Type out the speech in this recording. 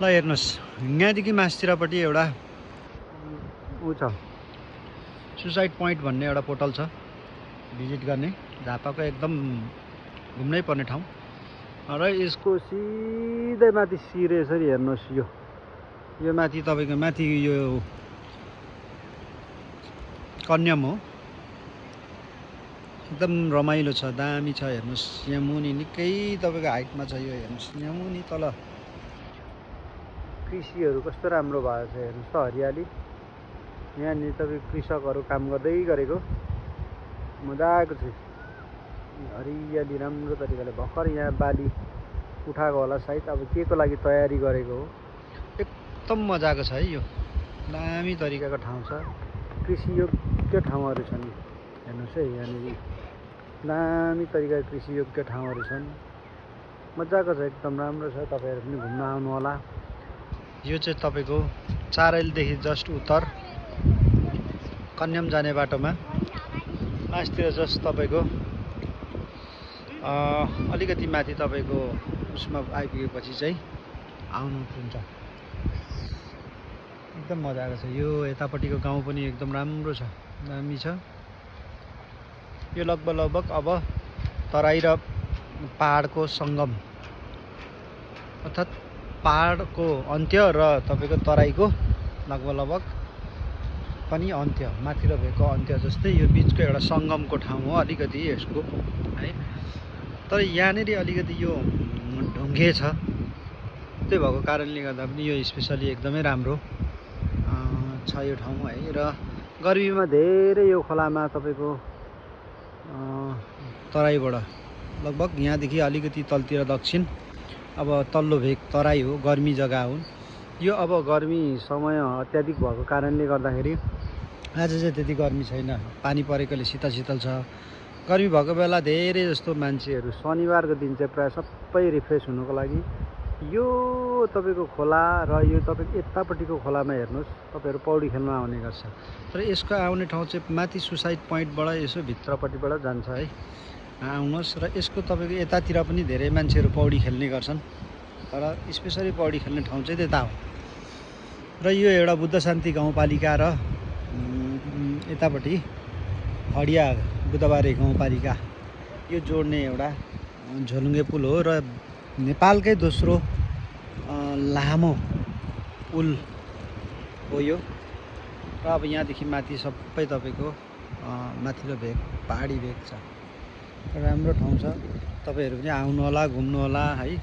ल हेर्नुहोस्, यहाँदेखि मास्तिरपट्टि एउटा ऊ छ, सुसाइड पोइन्ट भन्ने एउटा पोर्टल छ भिजिट गर्ने, झापाको एकदम घुम्नै पर्ने ठाउँ। र यसको सिधै माथि सिरे यसरी हेर्नुहोस्, यो माथि तपाईँको माथि यो कन्याम हो, एकदम रमाइलो छ, दामी छ। हेर्नुहोस् यहाँ मुनि निकै तपाईँको हाइटमा छ यो, हेर्नुहोस् यहाँ मुनि तल कृषिहरू कस्तो राम्रो भएको छ, हेर्नुहोस् त हरियाली। यहाँनिर तपाईँ कृषकहरू काम गर्दै गरेको मजाको छ, हरियाली राम्रो तरिकाले। भर्खर यहाँ बाली उठाएको होला सायद, अब के को लागि तयारी गरेको हो। एकदम मजाको छ है यो, दामी तरिकाको ठाउँ छ, कृषियोग्य ठाउँहरू छन्। हेर्नुहोस् है यहाँनिर दामी तरिकाको कृषियोग्य ठाउँहरू छन्, मजाको छ, एकदम राम्रो छ। तपाईँहरू पनि घुम्न आउनु होला। यो चाहिँ तपाईँको 4 आइलदेखि जस्ट उत्तर कन्याम जाने बाटोमा मास्तिर जस्ट तपाईँको अलिकति माथि तपाईँको उसमा आइपुगेपछि चाहिँ आउनु हुन्छ। एकदम मजाको छ यो, यतापट्टिको गाउँ पनि एकदम राम्रो छ, दामी छ। यो लगभग अब तराई र पहाडको सङ्गम, अर्थात् पहाडको अन्त्य र तपाईँको तराईको लगभग पनि अन्त्य, माथि र भेकको अन्त्य जस्तै यो बिचको एउटा सङ्गमको ठाउँ हो अलिकति यसको है। तर यहाँनिर अलिकति यो ढुङ्गे छ, त्यही भएको कारणले गर्दा पनि यो स्पेसली एकदमै राम्रो छ यो ठाउँ है। र गर्मीमा धेरै यो खोलामा तपाईँको तराईबाट लगभग यहाँदेखि अलिकति तलतिर दक्षिण अब तल्लो भेग तराई हो, गर्मी जग्गा हो यो। अब गर्मी समय अत्याधिक भएको कारणले गर्दाखेरि आज चाहिँ त्यति गर्मी छैन, पानी परेकोले शीतल छ। गर्मी भएको बेला धेरै जस्तो मान्छेहरू शनिबारको दिन चाहिँ प्रायः सबै रिफ्रेस हुनुको लागि यो तपाईँको खोला र यो तपाईँको यतापट्टिको खोलामा हेर्नुहोस् तपाईँहरू पौडी खेल्न आउने गर्छ। तर यसको आउने ठाउँ चाहिँ माथि सुसाइड पोइन्टबाट यसो भित्रपट्टिबाट जान्छ है, आउनुहोस्। र यसको तपाईँको यतातिर पनि धेरै मान्छेहरू पौडी खेल्ने गर्छन्, तर स्पेसली पौडी खेल्ने ठाउँ चाहिँ त्यता हो। र यो एउटा बुद्ध शान्ति गाउँपालिका र यतापट्टि हडिया बुधबारे गाउँपालिका यो जोड्ने एउटा झोलुङ्गे पुल हो र नेपालकै दोस्रो लामो पुल हो यो। र अब यहाँदेखि माथि सबै तपाईँको माथिल्लो भेग पहाडी भेग छ, राम्रो ठाउँ छ। तपाईँहरू पनि आउनु होला, घुम्नु होला है।